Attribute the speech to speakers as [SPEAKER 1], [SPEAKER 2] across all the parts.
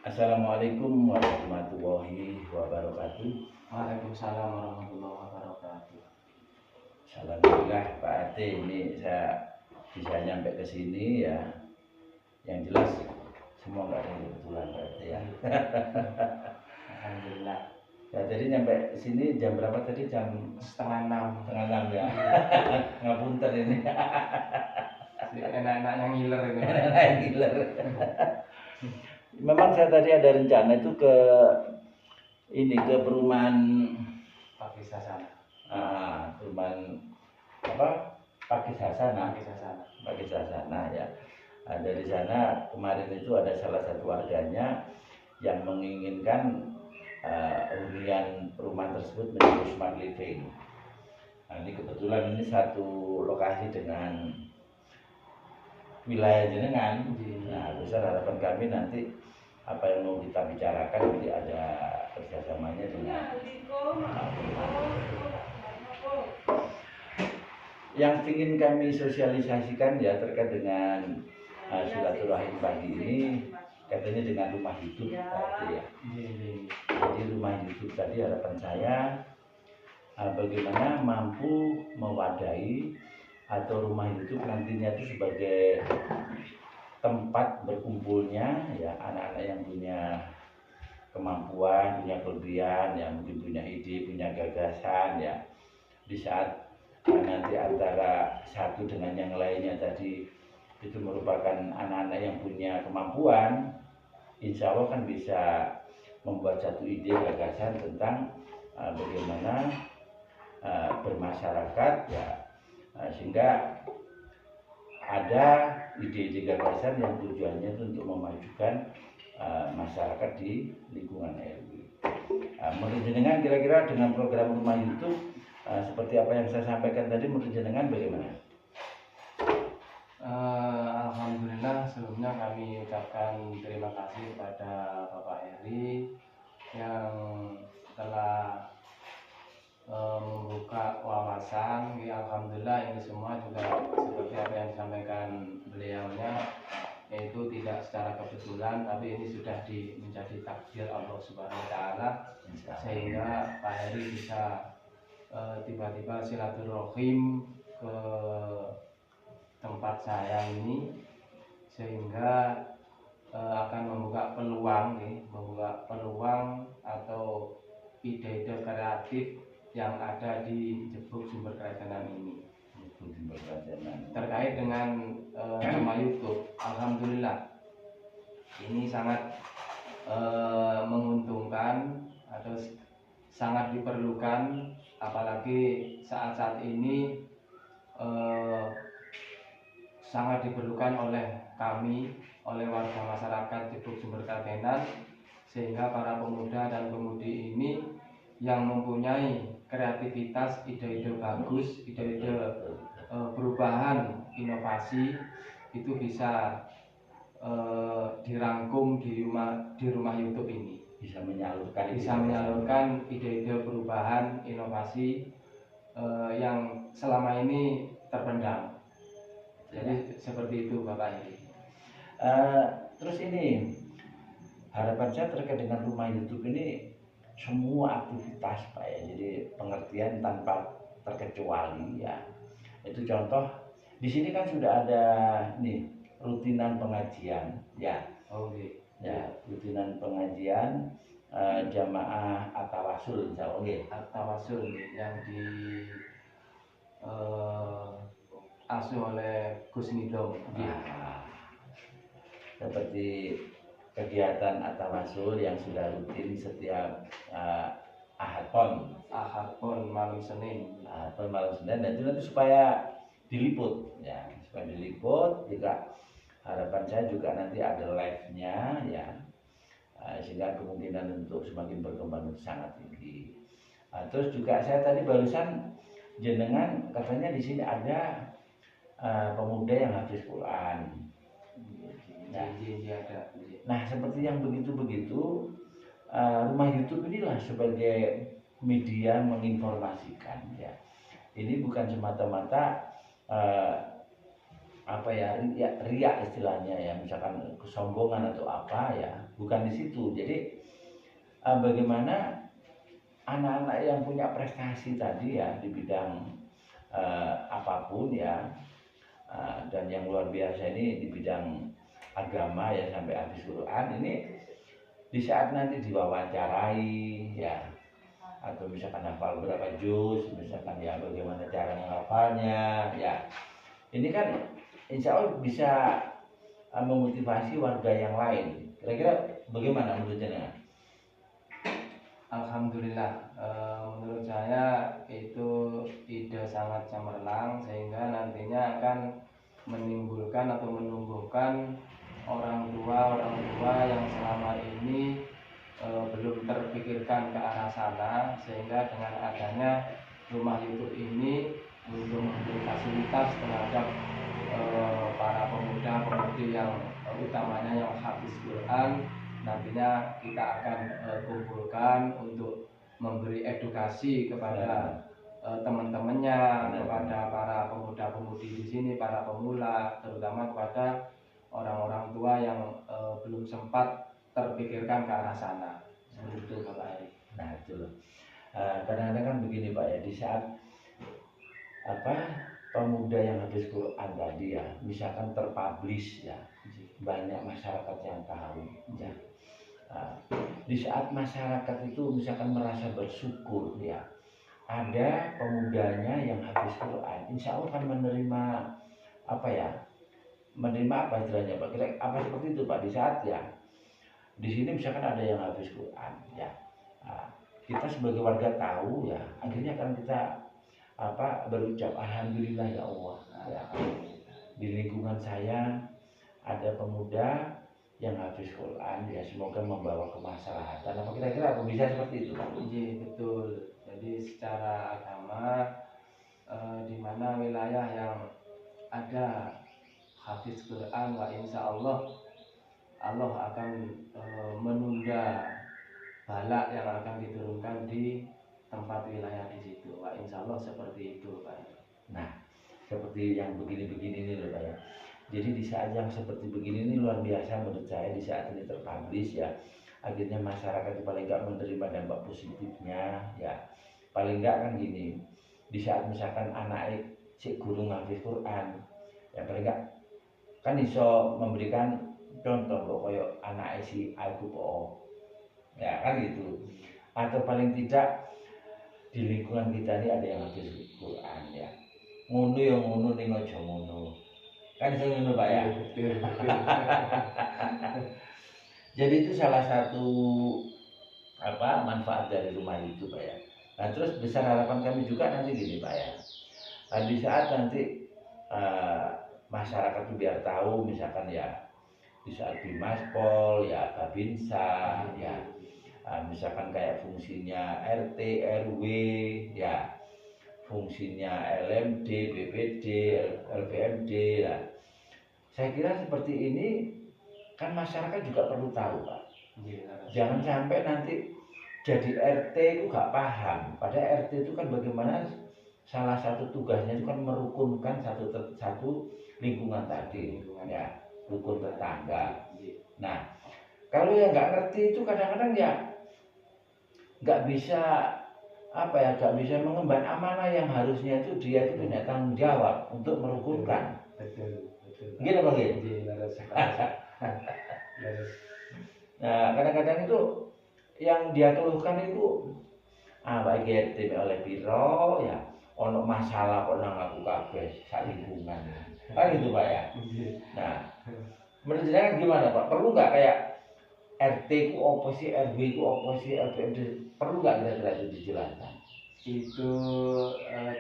[SPEAKER 1] Assalamualaikum warahmatullahi wabarakatuh.
[SPEAKER 2] Waalaikumsalam warahmatullahi wabarakatuh.
[SPEAKER 1] Alhamdulillah Pak Ate, ini saya bisa nyampe ke sini ya. Yang jelas semua nggak ada yang kebetulan Pak Ate ya.
[SPEAKER 2] Alhamdulillah.
[SPEAKER 1] Ya jadi nyampe sini jam berapa tadi? Jam
[SPEAKER 2] setengah 6.
[SPEAKER 1] setengah 6 ya. Ngapunten ini.
[SPEAKER 2] Enak-enaknya ngiler itu.
[SPEAKER 1] Enak ngiler. Memang saya tadi ada rencana itu ke perumahan
[SPEAKER 2] Pakis Sasana.
[SPEAKER 1] Perumahan apa? Pakis Sasana.
[SPEAKER 2] Pakis Sasana
[SPEAKER 1] Ya. Nah, dari sana kemarin itu ada salah satu warganya yang menginginkan hunian perumahan tersebut menjadi smart living. Nah, ini kebetulan ini satu lokasi dengan wilayah jenengan. Nah, besar harapan kami nanti apa yang mau kita bicarakan nanti ada kerjasamanya dengan yang ingin kami sosialisasikan ya terkait dengan silaturahim pagi ini katanya dengan rumah hidup tadi ya. Jadi rumah hidup tadi harapan saya bagaimana mampu mewadahi atau rumah hidup nantinya itu sebagai tempat berkumpulnya ya anak-anak yang punya kemampuan, punya kelebihan, yang mungkin punya ide, punya gagasan ya. Di saat nanti antara satu dengan yang lainnya tadi itu merupakan anak-anak yang punya kemampuan, insya Allah kan bisa membuat satu ide gagasan tentang bagaimana bermasyarakat ya, sehingga ada ide-ide gagasan yang tujuannya itu untuk memajukan masyarakat di lingkungan RW. Menurut jenengan kira-kira dengan program rumah YouTube seperti apa yang saya sampaikan tadi, menurut jenengan bagaimana?
[SPEAKER 2] Alhamdulillah, sebelumnya kami ucapkan terima kasih kepada Bapak Heri yang telah membuka wawasan. Alhamdulillah, ini semua juga seperti apa yang disampaikan beliaunya, yaitu tidak secara kebetulan, tapi ini sudah menjadi takdir Allah Subhanahu wa Ta'ala, sehingga Pak Heri bisa tiba-tiba silaturahim ke tempat saya ini, sehingga akan membuka peluang atau ide-ide kreatif yang ada di Jebuk Sumber Kerajaan ini terkait dengan rumah YouTube. Alhamdulillah, ini sangat menguntungkan atau sangat diperlukan, apalagi saat-saat ini sangat diperlukan oleh kami, oleh warga masyarakat Jebuk Sumber Kerajaan, sehingga para pemuda dan pemudi ini yang mempunyai kreativitas, ide-ide bagus, ide-ide perubahan, inovasi itu bisa dirangkum di rumah YouTube ini, bisa menyalurkan ide-ide perubahan, inovasi yang selama ini terpendam. Jadi seperti itu Bapak ini.
[SPEAKER 1] Terus ini harapan saya terkait dengan rumah YouTube ini semua aktivitas Pak ya, jadi pengertian tanpa terkecuali ya. Itu contoh di sini kan sudah ada nih rutinan pengajian ya. Ya, rutinan pengajian jamaah at-tawasul insya Allah
[SPEAKER 2] At-tawasul yang di asuh oleh Gus Nidom.
[SPEAKER 1] Seperti kegiatan at-tawasul yang sudah rutin setiap Ahad Pon
[SPEAKER 2] malam Senin.
[SPEAKER 1] Dan itu nanti supaya diliput ya, juga harapan saya juga nanti ada live-nya ya, sehingga kemungkinan untuk semakin berkembang itu sangat tinggi. Terus juga saya tadi barusan jenengan katanya di sini ada pemuda yang habis Quran. Nah, seperti yang begitu-begitu rumah YouTube inilah sebagai media menginformasikan ya. Ini bukan semata-mata apa ya, riak istilahnya ya, misalkan kesombongan atau apa ya, bukan di situ. Jadi bagaimana anak-anak yang punya prestasi tadi ya di bidang apapun ya, dan yang luar biasa ini di bidang agama ya, sampai habis Quran ini, di saat nanti diwawancarai ya, atau misalkan hafal berapa juz, misalkan ya bagaimana cara menghafalnya ya, ini kan insya Allah bisa memotivasi warga yang lain. Kira-kira bagaimana menurut jenengan?
[SPEAKER 2] Alhamdulillah, menurut saya itu ide sangat cemerlang, sehingga nantinya akan menimbulkan atau menumbuhkan orang tua yang selama ini belum terpikirkan ke arah sana, sehingga dengan adanya rumah YouTube ini untuk memberi fasilitas terhadap para pemuda-pemudi yang utamanya yang hafiz Quran, nantinya kita akan kumpulkan untuk memberi edukasi kepada teman-temannya, kepada para pemuda-pemudi di sini, para pemula, terutama kepada orang-orang tua yang belum sempat terpikirkan ke arah sana. Seperti itu Bapak Heri.
[SPEAKER 1] Nah itu loh. Kadang-kadang kan begini Pak ya, di saat pemuda yang habis Quran tadi ya, misalkan terpublish ya, banyak masyarakat yang tahu ya. Di saat masyarakat itu misalkan merasa bersyukur ya, ada pemudanya yang habis Quran, insya Allah akan menerima menerima apa istilahnya Pak? Kira apa seperti itu Pak? Di saat ya di sini misalkan ada yang habis Quran ya, kita sebagai warga tahu ya, akhirnya akan kita berucap alhamdulillah ya Allah ya, di lingkungan saya ada pemuda yang habis Quran ya, semoga membawa kemaslahatan. Apa kira-kira bisa seperti itu Pak?
[SPEAKER 2] Iya betul. Jadi secara agama di mana wilayah yang ada hafiz Quran, wa insya Allah akan menunda bala yang akan diturunkan di tempat wilayah di situ. Wa insya Allah seperti itu Pak.
[SPEAKER 1] Nah seperti yang begini-begini ini loh Pak ya. Jadi di saat yang seperti begini ini luar biasa menurut saya, di saat ini terpublish ya, akhirnya masyarakat paling nggak menerima dampak positifnya ya. Paling nggak kan gini, di saat misalkan anak si guru ngaji Quran ya, paling nggak kan iso memberikan contoh kok koyo anak si aku kok ya kan gitu, atau paling tidak di lingkungan kita ini ada yang habis Quran ya, ngono ya ngono ning aja ngono kan, iso ngono Pak ya. Jadi itu salah satu manfaat dari rumah itu Pak ya. Nah terus besar harapan kami juga nanti gini Pak ya, di saat nanti masyarakat itu biar tahu, misalkan ya di saat Bimaspol ya, Babinsa ya, misalkan kayak fungsinya RT RW ya, fungsinya LMD, BPD, LPMD lah. Saya kira seperti ini kan masyarakat juga perlu tahu Pak. Jangan sampai nanti jadi RT itu gak paham. Padahal RT itu kan bagaimana salah satu tugasnya itu kan merukunkan satu lingkungan tadi ya, rukun tetangga. Nah kalau yang nggak ngerti itu kadang-kadang ya nggak bisa nggak bisa mengemban amanah yang harusnya itu dia itu punya tanggung jawab untuk merukunkan.
[SPEAKER 2] Betul.
[SPEAKER 1] Gitu Bang ya? Nah kadang-kadang itu yang dia keluhkan itu baik RT oleh piro ya, ono masalah kok nang aku kabeh sak lingkungan. Kan gitu Pak ya. Nah menurut saya gimana Pak? Perlu nggak kayak RT ku opo sih, RW ku opo sih, LPMD, perlu nggak kira-kira itu dijelaskan?
[SPEAKER 2] Itu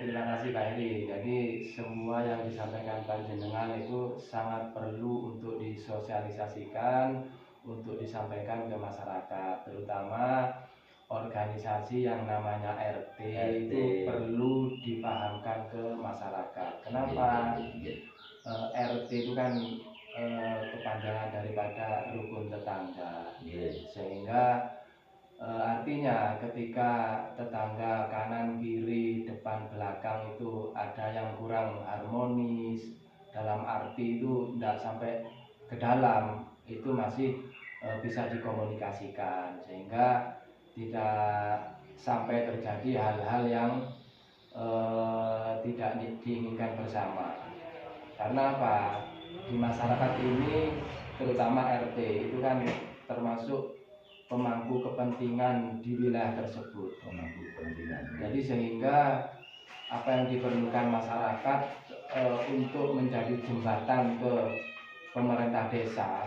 [SPEAKER 2] terima kasih Pak Heri. Jadi semua yang disampaikan panjenengan itu sangat perlu untuk disosialisasikan, untuk disampaikan ke masyarakat, terutama organisasi yang namanya RT itu perlu dipahamkan ke masyarakat. Kenapa? RT itu kan kepanjangan daripada rukun tetangga, sehingga artinya ketika tetangga kanan kiri depan belakang itu ada yang kurang harmonis, dalam arti itu tidak sampai ke dalam, itu masih bisa dikomunikasikan sehingga tidak sampai terjadi hal-hal yang tidak diinginkan bersama. Karena apa? Di masyarakat ini terutama RT itu kan termasuk pemangku kepentingan di wilayah tersebut.
[SPEAKER 1] Pemangku kepentingan.
[SPEAKER 2] Jadi sehingga apa yang diperlukan masyarakat untuk menjadi jembatan ke pemerintah desa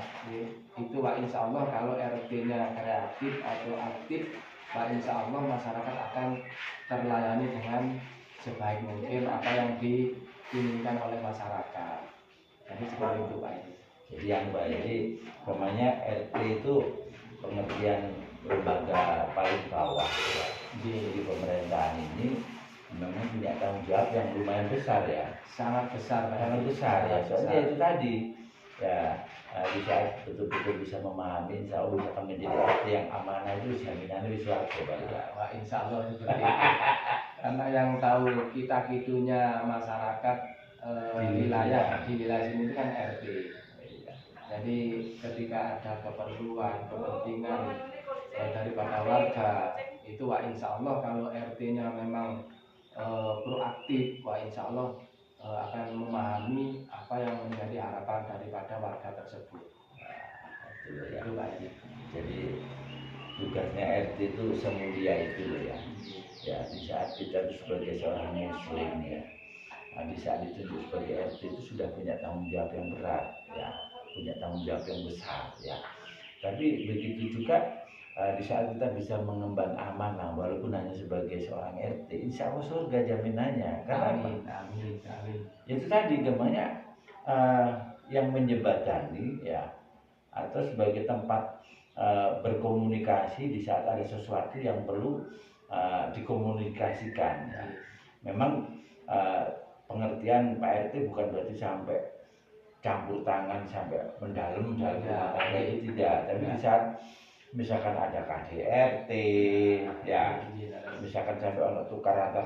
[SPEAKER 2] itu Pak Insya Allah kalau RT-nya kreatif atau aktif, Pak Insya Allah masyarakat akan terlayani dengan sebaik mungkin apa yang diinginkan oleh masyarakat. Jadi seperti itu Pak.
[SPEAKER 1] Jadi yang baik, jadi namanya RT itu pengertian lembaga paling bawah ya. Di pemerintahan ini memang punya tanggung jawab yang lumayan besar ya,
[SPEAKER 2] sangat besar
[SPEAKER 1] ya. Soalnya itu tadi ya, di saat betul-betul bisa memahami, insya Allah akan menjadi RT yang amanah itu jaminannya bisa coba ya.
[SPEAKER 2] Wah, insya Allah seperti itu. Karena yang tahu kita gitunya masyarakat di wilayah sini itu kan RT. Jadi ketika ada keperluan, kepentingan daripada warga itu wah insya Allah kalau RT-nya memang proaktif, wah insya Allah akan memahami apa yang menjadi harapan daripada warga tersebut.
[SPEAKER 1] Itu Pak. Jadi tugasnya RT itu semulia itu loh ya. Ya di saat kita sebagai seorang muslim ya, di saat ditunjuk sebagai RT itu sudah punya tanggung jawab yang berat ya, punya tanggung jawab yang besar ya. Tapi begitu juga di saat kita bisa mengemban amanah walaupun hanya sebagai seorang RT, insya Allah surga jaminannya. Karena
[SPEAKER 2] amin.
[SPEAKER 1] Itu tadi gambarnya yang menjembatani ya, atau sebagai tempat berkomunikasi di saat ada sesuatu yang perlu dikomunikasikan ya. Memang pengertian Pak RT bukan berarti sampai campur tangan sampai mendalam dalam rumah tangga itu tidak, tapi di saat misalkan ada KDRT ya, misalkan sampai orang tukar antar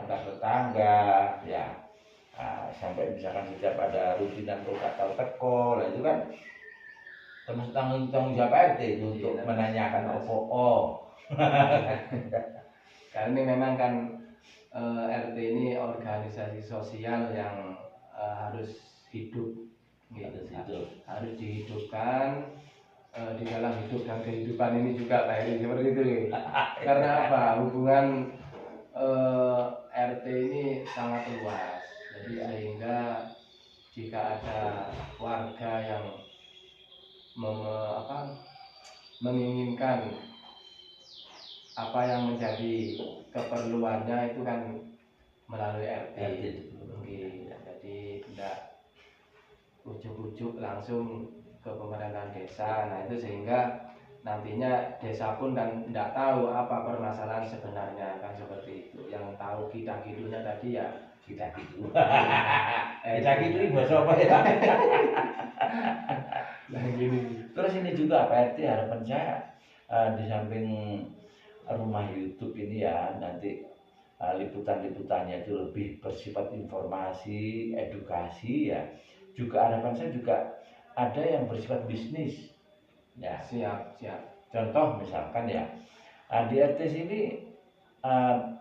[SPEAKER 1] tetangga ya, sampai misalkan setiap ada rutinan atau teko lah, itu kan termasuk tanggung jawab RT itu untuk menanyakan oh.
[SPEAKER 2] Karena ini memang kan RT ini organisasi sosial yang harus hidup, harus dihidupkan di dalam hidup dan kehidupan ini juga Pak Heri, seperti itu. Karena apa? Hubungan RT ini sangat luas. Jadi sehingga jika ada warga yang menginginkan apa yang menjadi keperluannya itu kan melalui RT. Jadi tidak ujuk-ujuk langsung ke pemerintahan desa. Nah itu sehingga nantinya desa pun kan tidak tahu apa permasalahan sebenarnya, kan seperti itu. Yang tahu kita-kitunya tadi ya
[SPEAKER 1] kita-gitu. Kita-gitu ini bahasa apa ya?
[SPEAKER 2] Nah gini.
[SPEAKER 1] Terus ini juga Pak RT harapan saya di samping rumah YouTube ini ya, nanti liputan-liputannya itu lebih bersifat informasi, edukasi ya. Juga harapan saya juga ada yang bersifat bisnis. Ya,
[SPEAKER 2] siap.
[SPEAKER 1] Contoh misalkan ya, di RT sini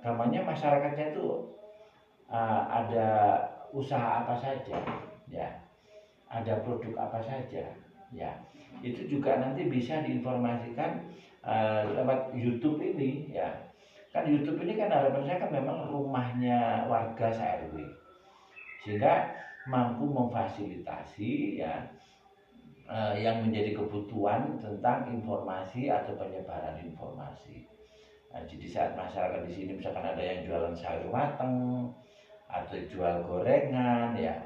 [SPEAKER 1] namanya masyarakatnya itu ada usaha apa saja, ya, ada produk apa saja, ya, itu juga nanti bisa diinformasikan lewat YouTube ini, ya. Kan YouTube ini kan harapan saya kan memang rumahnya warga se-RW, sehingga mampu memfasilitasi ya yang menjadi kebutuhan tentang informasi atau penyebaran informasi. Nah, jadi saat masyarakat di sini misalkan ada yang jualan sayur mateng atau jual gorengan ya,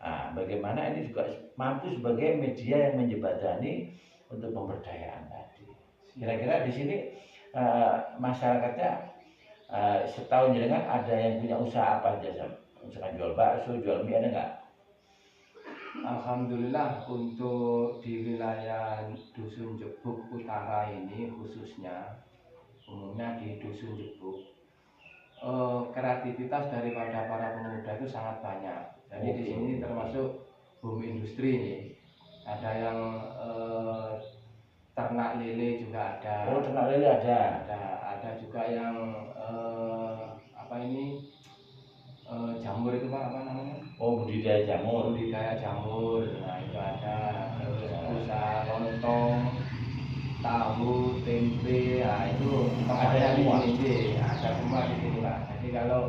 [SPEAKER 1] nah, bagaimana ini juga mampu sebagai media yang menjembatani untuk pemberdayaan tadi. Kira-kira di sini masyarakatnya setahun jenengan ada yang punya usaha apa aja, misalkan jual bakso, jual mie, ada nggak?
[SPEAKER 2] Alhamdulillah untuk di wilayah Dusun Jebuk Utara ini khususnya, umumnya di Dusun Jebuk, kreativitas daripada para pemuda itu sangat banyak. Jadi di sini termasuk bumi industri nih. Ada yang ternak lele juga ada.
[SPEAKER 1] Oh, ternak lele ada.
[SPEAKER 2] Ada juga yang jamur itu Pak, apa namanya?
[SPEAKER 1] Oh, budidaya jamur.
[SPEAKER 2] Budidaya jamur. Nah, itu ada. Terus usaha lontong, tahu, tempe, nah itu tempatnya di sini, ada semua di sini Pak. Jadi kalau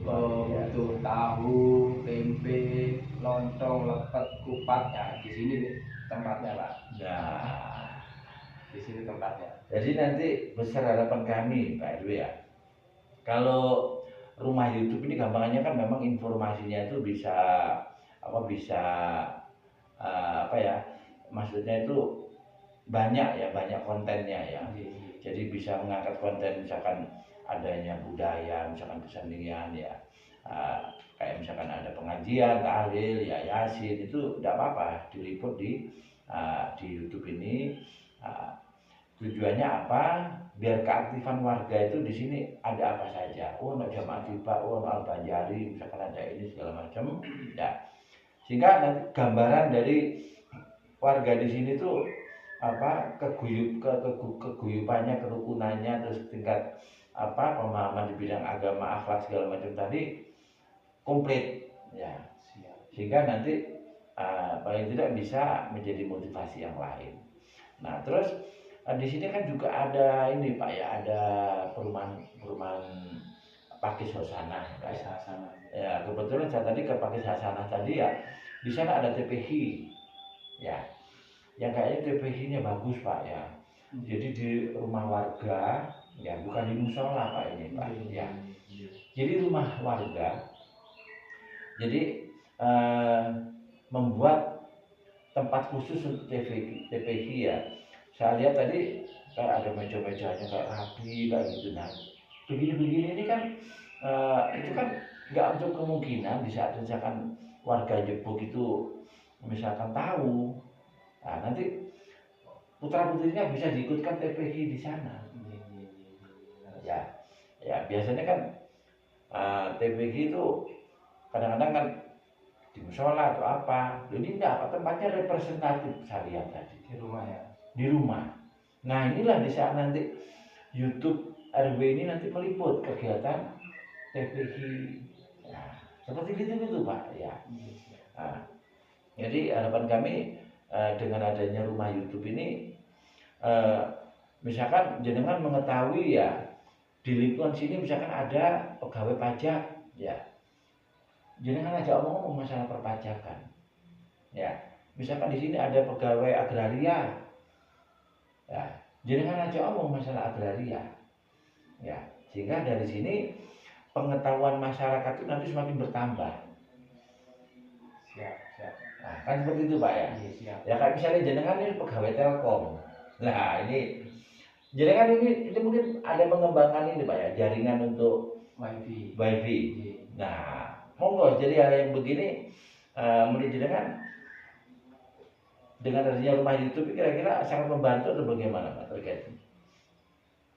[SPEAKER 2] butuh tahu, tempe, lontong, lepet, kupat, ya di sini tempatnya Pak.
[SPEAKER 1] Nah,
[SPEAKER 2] di sini tempatnya.
[SPEAKER 1] Jadi nanti besar harapan kami Pak RW ya, kalau rumah YouTube ini gampangannya kan memang informasinya itu bisa maksudnya itu banyak kontennya ya. Jadi bisa mengangkat konten misalkan adanya budaya, misalkan kesenian ya, kayak misalkan ada pengajian, tahlil, ya yasin, itu tidak apa-apa diliput di YouTube ini. Tujuannya apa? Biar keaktifan warga itu di sini ada apa saja. Oh, nak jamaah tiba, oh, Al-Banjari, misalkan ada ini segala macam, ya. Sehingga nanti gambaran dari warga di sini tuh keguyupannya, kerukunannya, terus tingkat pemahaman di bidang agama, akhlak segala macam tadi komplit, ya. Sehingga nanti paling tidak bisa menjadi motivasi yang lain. Nah, terus di sini kan juga ada ini Pak ya, ada perumahan Pakis Hosana. Ya, kebetulan saya tadi ke Pakis Hosana tadi ya, di sana ada TPH ya, yang kayaknya TPH-nya bagus Pak ya. Jadi di rumah warga ya, bukan di musola Pak ini Pak ya. Jadi rumah warga, jadi membuat tempat khusus untuk TPH ya. Saya lihat tadi kayak ada meja-mejanya kayak rapi kayak gitu. Nah, begini ini kan itu kan nggak untuk kemungkinan di saat misalkan warga Jebuk itu misalkan tahu, nah nanti putra putrinya bisa diikutkan TPH di sana. Ya biasanya kan TPH itu kadang-kadang kan di musola atau apa. Ini enggak, tempatnya representatif saya lihat tadi
[SPEAKER 2] di rumah ya.
[SPEAKER 1] Di rumah. Nah, inilah di saat nanti YouTube RW ini nanti meliput kegiatan TPH. Nah, seperti gitu Pak ya. Nah, jadi harapan kami dengan adanya rumah YouTube ini, misalkan jenengan mengetahui ya, di lingkungan sini misalkan ada pegawai pajak ya, jenengan aja ngomong masalah perpajakan ya. Misalkan di sini ada pegawai agraria ya, jenengan aja ngomong masalah agraria ya, sehingga dari sini pengetahuan masyarakat itu nanti semakin bertambah.
[SPEAKER 2] Siap.
[SPEAKER 1] Nah, kan seperti itu Pak ya.
[SPEAKER 2] Siap.
[SPEAKER 1] Ya kayak misalnya jenengan ini pegawai Telkom. Nah, ini jenengan ini mungkin ada mengembangkan ini Pak ya, jaringan untuk wifi. Nah, monggo, jadi hal yang begini menurut jenengan dengan adanya rumah YouTube kira-kira sangat membantu atau bagaimana Pak terkait?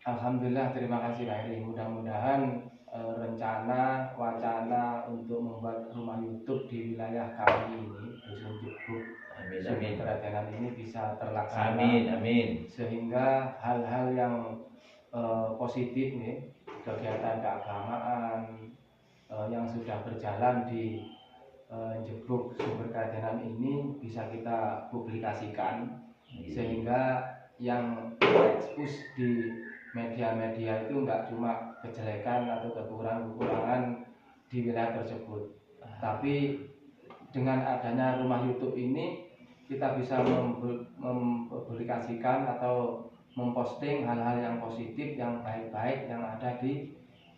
[SPEAKER 2] Alhamdulillah, terima kasih Pak Heri. Mudah-mudahan rencana wacana untuk membuat rumah YouTube di wilayah kami ini, Dusun Jebuk, Sumber Keratenan ini bisa terlaksana.
[SPEAKER 1] Amin.
[SPEAKER 2] Sehingga hal-hal yang positif nih, kegiatan keagamaan yang sudah berjalan di Jebuk Sumber Keratenan ini bisa kita publikasikan, sehingga yang terekspos di media-media itu enggak cuma kejelekan atau kekurangan di wilayah tersebut, tapi dengan adanya rumah YouTube ini kita bisa mempublikasikan atau memposting hal-hal yang positif, yang baik-baik yang ada di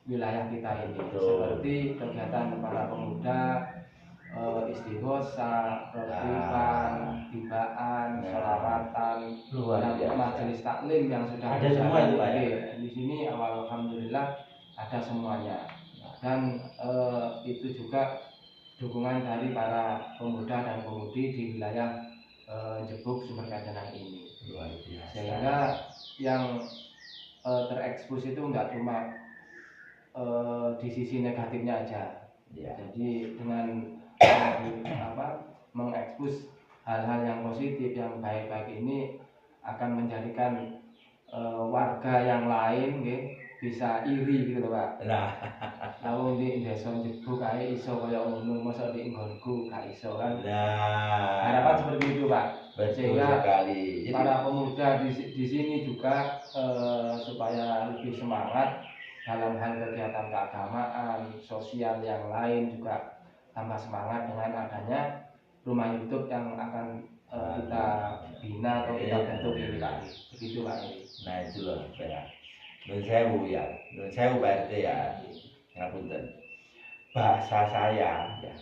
[SPEAKER 2] wilayah kita ini. Seperti kegiatan para pemuda, istighosa, rotiban, tibaan, sholawatan, dan majelis taklim yang sudah
[SPEAKER 1] ada semua itu Pak ya.
[SPEAKER 2] Di sini alhamdulillah ada semuanya, dan itu juga dukungan dari para pemuda dan pemudi di wilayah Jebuk Sumber Keratenan ini.
[SPEAKER 1] Luar biasa.
[SPEAKER 2] Sehingga yang terekspos itu enggak cuma di sisi negatifnya aja.
[SPEAKER 1] Ya.
[SPEAKER 2] Jadi dengan mengekspos hal-hal yang positif, yang baik-baik ini akan menjadikan warga yang lain bisa iri gitu loh Pak.
[SPEAKER 1] Nah,
[SPEAKER 2] Kalau di desa Jebuk kae iso kaya ngono, masa di nggonku gak iso kan.
[SPEAKER 1] nah,
[SPEAKER 2] Harapan seperti itu Pak.
[SPEAKER 1] betul
[SPEAKER 2] Sehingga
[SPEAKER 1] sekali. Jadi,
[SPEAKER 2] para pemuda di sini juga supaya lebih semangat dalam hal kegiatan keagamaan, sosial yang lain juga tambah semangat dengan adanya rumah YouTube yang akan kita bina atau kita bentuk ini Pak. Begitu Pak.
[SPEAKER 1] nah itu loh ya. Nun sewu ya, nun sewu Pak RT ya. Ngapunten. Bahasa saya ya.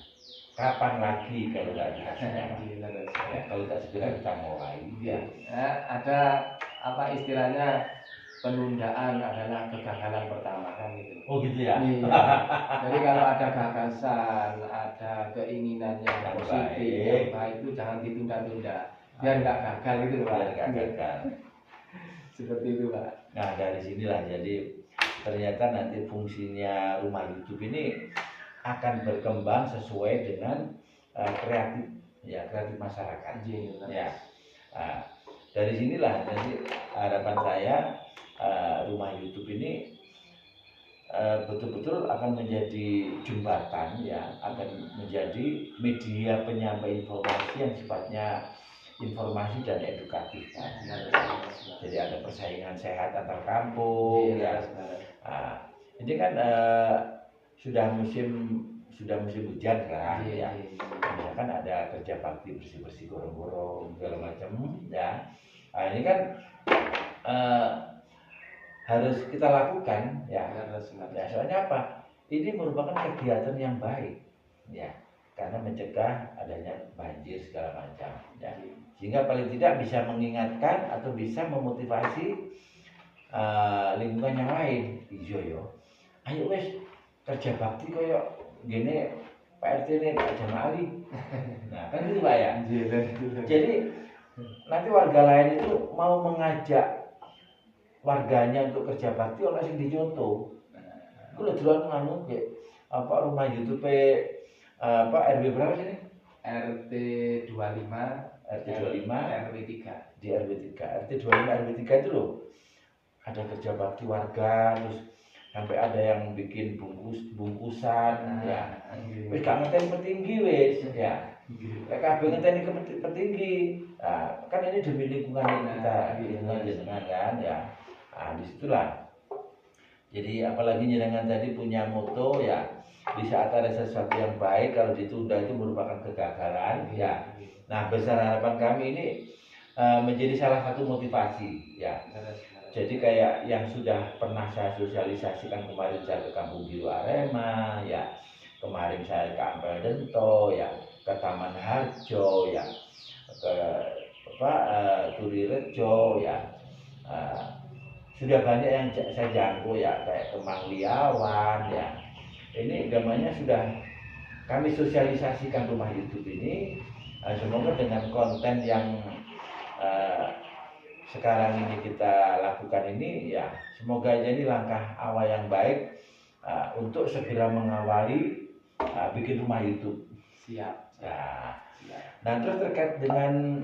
[SPEAKER 1] Kapan lagi kalau nggak dikasih? Ya, kalau tak segera kita mulai. Ya.
[SPEAKER 2] Ada apa istilahnya, penundaan adalah kegagalan pertama kan gitu.
[SPEAKER 1] Oh gitu ya.
[SPEAKER 2] Iya. Jadi kalau ada gagasan, ada keinginan yang positif, yang baik itu jangan ditunda-tunda. Biar nggak gagal gitu Pak.
[SPEAKER 1] Biar nggak gagal.
[SPEAKER 2] Seperti itu Pak.
[SPEAKER 1] Nah dari sinilah jadi ternyata nanti fungsinya rumah YouTube ini akan berkembang sesuai dengan kreatif masyarakat. Ya. Dari sinilah nanti harapan saya rumah YouTube ini betul-betul akan menjadi jembatan ya, akan menjadi media penyampai informasi yang sifatnya informasi dan edukatif. Jadi ada persaingan sehat antar kampung ya. Ini kan sudah musim hujan kan ya. Misalkan ada kerja bakti bersih-bersih gorong-gorong segala macam ya. Nah, ini kan harus kita lakukan ya. Ya, soalnya apa? Ini merupakan kegiatan yang baik ya, karena mencegah adanya banjir segala macam ya. Sehingga paling tidak bisa mengingatkan atau bisa memotivasi lingkungan yang lain. Ijo yo. Ayo wes kerja bakti koyo gini Pak RT ini Pak Jamali. Nah, kan gitu Pak ya. Jadi nanti warga lain itu mau mengajak warganya untuk kerja bakti oleh sing dicontoh. Kulo duluan nganu kayak apa rumah YouTube apa RW berapa sih?
[SPEAKER 2] RT 25,
[SPEAKER 1] RT 25,
[SPEAKER 2] RW 3.
[SPEAKER 1] Di RW 3. RT 25 RW 3 itu loh. Ada kerja bakti warga, terus sampai ada yang bikin bungkusan ya. Wis gak ngenteni petinggi wis ya. Kabeh ngenteni petinggi. Nah, kan ini demi lingkungan kita, lingkungan jenengan kan ya. Nah, disitulah. Jadi apalagi jenengan tadi punya moto ya, di saat ada sesuatu yang baik kalau ditunda itu merupakan kegagalan ya. Nah, besar harapan kami ini menjadi salah satu motivasi ya. Jadi kayak yang sudah pernah saya sosialisasikan kemarin, saya ke Kampung Biru Arema ya, kemarin saya ke Ampel Dento ya, ke Taman Harjo ya, ke Turi Rejo ya. Sudah banyak yang saya jangkau ya, kayak Kemang Liawan ya. Ini gambarnya sudah kami sosialisasikan rumah YouTube ini. Semoga dengan konten yang sekarang ini kita lakukan ini ya, semoga aja ini langkah awal yang baik untuk segera mengawali bikin rumah YouTube.
[SPEAKER 2] Siap.
[SPEAKER 1] Nah terus terkait dengan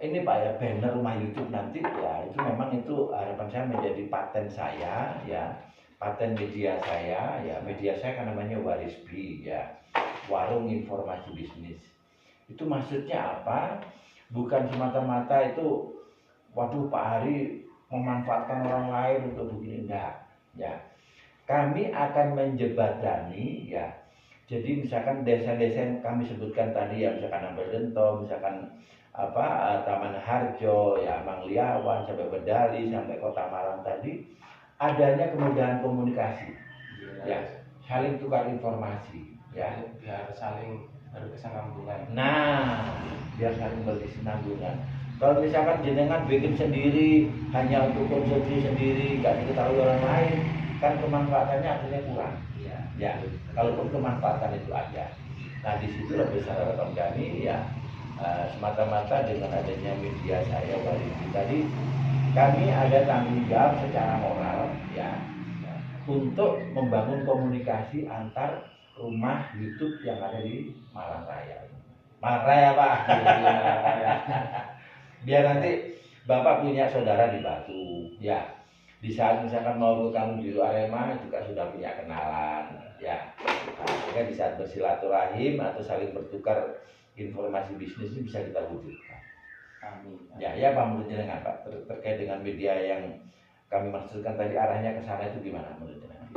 [SPEAKER 1] ini Pak ya, banner rumah YouTube nanti ya, itu memang itu harapan saya menjadi paten saya ya, paten media saya ya. Media saya kan namanya Warisbi ya, Warung Informasi Bisnis. Itu maksudnya apa? Bukan semata-mata itu waduh Pak Hari memanfaatkan orang lain untuk begini, enggak ya. Kami akan menjembatani ya. Jadi misalkan desa-desa yang kami sebutkan tadi ya, misalkan Ampel Dento, misalkan Taman Harjo ya, Mangliawan sampai Bedali sampai Kota Malang tadi, adanya kemudahan komunikasi ya, saling tukar informasi ya,
[SPEAKER 2] biar saling berkesinambungan.
[SPEAKER 1] Nah, biar saling berkesinambungan. Kalau misalkan jenengan bikin sendiri hanya untuk konsumsi sendiri, gak diketahui orang lain, kan kemanfaatannya akhirnya kurang. Ya, kalaupun kemanfaatan itu ada. Nah, di situ lebih besar harapan kami ya, semata-mata dengan adanya media saya Warisbi tadi, kami ada tanggung jawab secara moral ya, untuk membangun komunikasi antar rumah YouTube yang ada di Malang Raya. Malang Raya Pak. Biar nanti Bapak punya saudara di Batu, ya. Di saat misalkan mau ke Kampung Biru Arema juga sudah punya kenalan, ya. Nah, di saat bersilaturahim atau saling bertukar informasi bisnis ini bisa kita wujudkan.
[SPEAKER 2] Amin.
[SPEAKER 1] Ya, ya Pak, menurut jenengan Pak terkait dengan media yang kami maksudkan tadi arahnya ke sana itu gimana menurut jenengan?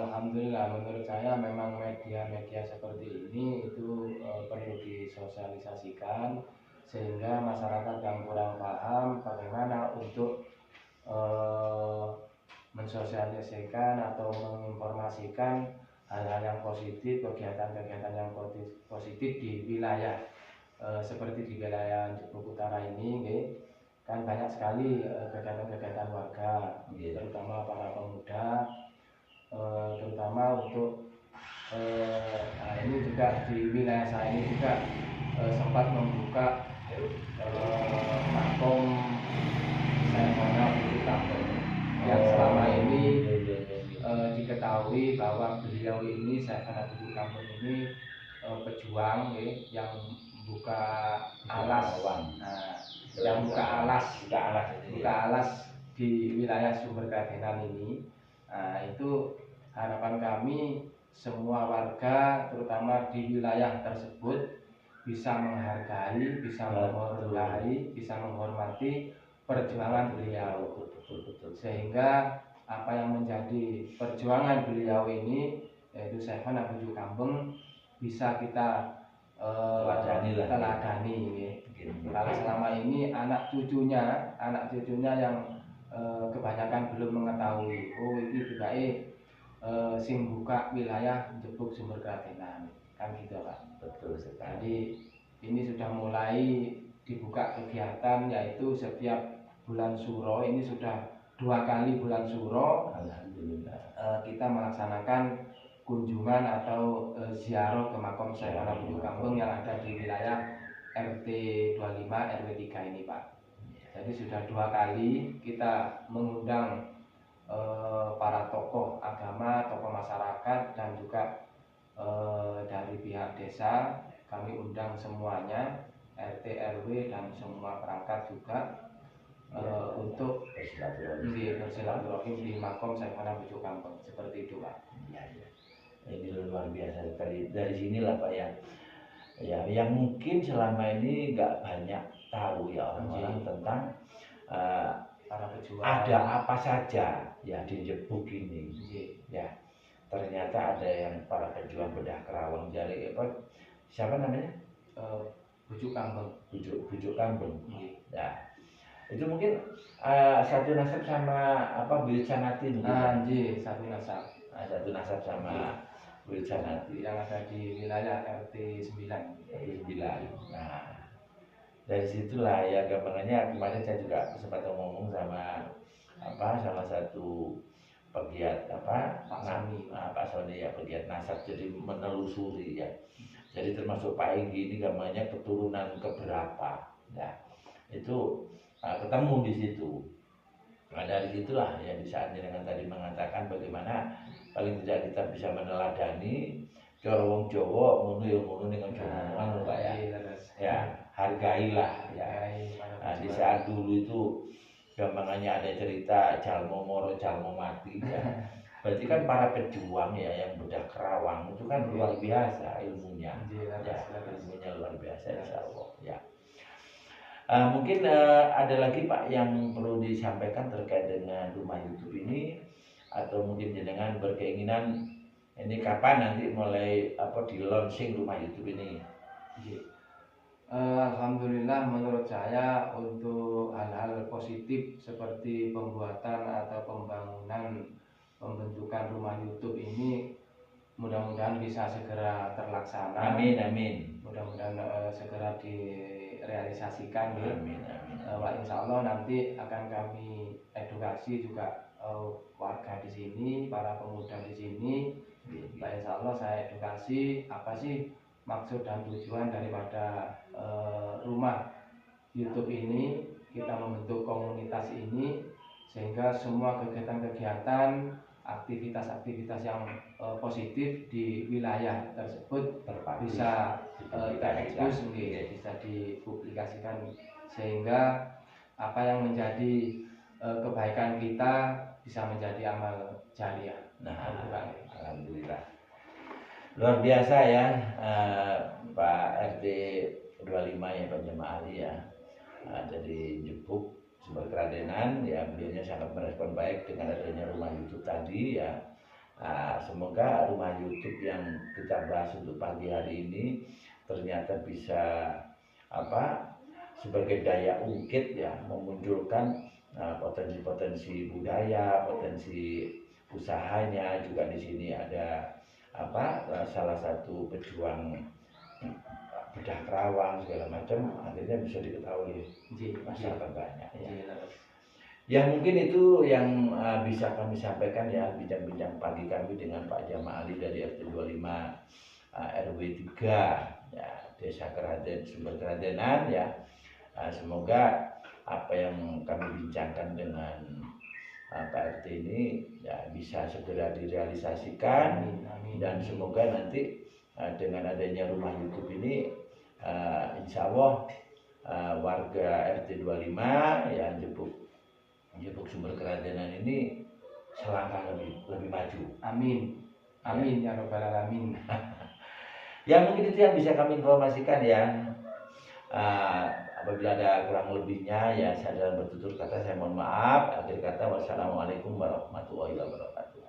[SPEAKER 2] Alhamdulillah, menurut saya memang media-media seperti ini itu perlu disosialisasikan sehingga masyarakat yang kurang paham bagaimana untuk mensosialisasikan atau menginformasikan hal-hal yang positif, kegiatan-kegiatan yang positif di wilayah seperti di wilayah Jepuk Utara ini, kan banyak sekali kegiatan-kegiatan warga, terutama para pemuda, terutama untuk ini juga di wilayah saya ini juga sempat membuka makom Saifana Pucuk Kampung yang selama ini diketahui bahwa beliau ini Saifana Pucuk Kampung ini pejuang yang buka alas, yang buka alas di wilayah Sumber Kradenan ini. Nah, itu harapan kami semua warga terutama di wilayah tersebut bisa menghargai, bisa menghormati perjuangan beliau, sehingga apa yang menjadi perjuangan beliau ini yaitu Saifana Pucuk Kampung bisa kita teladani. Karena selama ini anak cucunya yang kebanyakan belum mengetahui, oh ini juga sing buka wilayah Jepuk Sumber Kradenan, kan gitu Pak.
[SPEAKER 1] Betul sekali.
[SPEAKER 2] Jadi ini sudah mulai dibuka kegiatan, yaitu setiap bulan Suro, ini sudah 2 kali bulan Suro.
[SPEAKER 1] Alhamdulillah.
[SPEAKER 2] Kita melaksanakan kunjungan atau ziarah ke makom Saifana Pucuk Kampung yang ada di wilayah RT 25 RW 3 ini Pak. Jadi sudah 2 kali kita mengundang para tokoh agama, tokoh masyarakat, dan juga dari pihak desa. Kami undang semuanya, RT, RW, dan semua perangkat juga untuk bersilaturahim di makom Saifana Pucuk Kampung. Seperti itu Pak.
[SPEAKER 1] Ini luar biasa sekali. Dari sinilah Pak ya yang mungkin selama ini nggak banyak tahu ya orang-orang tentang
[SPEAKER 2] para pejuang.
[SPEAKER 1] Ada apa saja ya di Jepuk ini. Ya, ternyata ada yang para pejuang bedah kerawang jari apa? Siapa namanya?
[SPEAKER 2] Pucuk Kampung.
[SPEAKER 1] Pucuk Kampung. Ya. Itu mungkin satu nasab sama apa Wilcanati nih.
[SPEAKER 2] Satu nasab.
[SPEAKER 1] Satu nasab sama Wilcanati
[SPEAKER 2] yang ada di wilayah RT 9.
[SPEAKER 1] Nah, dari situlah ya gampangannya kemarin saya juga sempat ngomong sama salah satu pegiat Pak Sony ya, pegiat nasab, jadi menelusuri ya. Jadi termasuk Pak Enggi ini gambarnya keturunan keberapa ya. Itu ketemu di situ. Nah, dari situlah ya di saat dengan tadi mengatakan bagaimana paling tidak kita bisa meneladani cara wong Jawa ngono ya ngono ning Jawa Pak ya. Ya, hargailah ya. Nah, di saat dulu itu gampangannya ada cerita Jalmo Moro Jalmo Mati ya. Berarti kan para pejuang ya yang bedah kerawang itu kan luar biasa ilmunya. Ya, ilmunya luar biasa insyaallah ya. Mungkin ada lagi Pak yang perlu disampaikan terkait dengan rumah YouTube ini, atau mungkin jenengan berkeinginan ini kapan nanti mulai di launching rumah YouTube ini?
[SPEAKER 2] Alhamdulillah, menurut saya untuk hal-hal positif seperti pembuatan atau pembentukan rumah YouTube ini mudah-mudahan bisa segera terlaksana.
[SPEAKER 1] Amin.
[SPEAKER 2] Mudah-mudahan segera direalisasikan.
[SPEAKER 1] Amin.
[SPEAKER 2] Insya Allah nanti akan kami edukasi juga warga di sini, para pemuda di sini. Insya Allah saya edukasi apa sih maksud dan tujuan daripada rumah YouTube ini. Kita membentuk komunitas ini sehingga semua kegiatan-kegiatan aktivitas-aktivitas yang positif di wilayah tersebut
[SPEAKER 1] Terpadu.
[SPEAKER 2] bisa kita
[SPEAKER 1] Dipublikasikan.
[SPEAKER 2] ekspos, bisa dipublikasikan, sehingga apa yang menjadi kebaikan kita bisa menjadi amal jariah.
[SPEAKER 1] Nah, alhamdulillah. Luar biasa ya, Pak RT 25 ya, Pak Jemaah Ali ya. Jadi Jepuk Sumber Keradenan ya, beliaunya sangat merespon baik dengan adanya rumah YouTube tadi ya. Semoga rumah YouTube yang kita bahas untuk pagi hari ini ternyata bisa sebagai daya ungkit ya, memunculkan potensi-potensi budaya, potensi usahanya. Juga di sini ada salah satu pejuang bedah kerawang segala macam, akhirnya bisa diketahui masyarakat banyak ya. Ya mungkin itu yang bisa kami sampaikan ya, bincang-bincang pagi kami dengan Pak Jamaah Ali dari RT 25 RW 3 ya, Desa Keraden Sumber Keradenan ya. Semoga apa yang kami bincangkan dengan Pak RT ini ya bisa segera direalisasikan. Amin. Dan semoga nanti dengan adanya rumah YouTube ini insya Allah warga RT 25 ya Jepuk Sumber Keradenan ini selangkah lebih maju. Amin. Amin ya Rabbal Alamin. Ya mungkin itu yang bisa kami informasikan ya. Apabila ada kurang lebihnya ya, saya dalam bertutur kata saya mohon maaf. Akhir kata wassalamualaikum warahmatullahi wabarakatuh.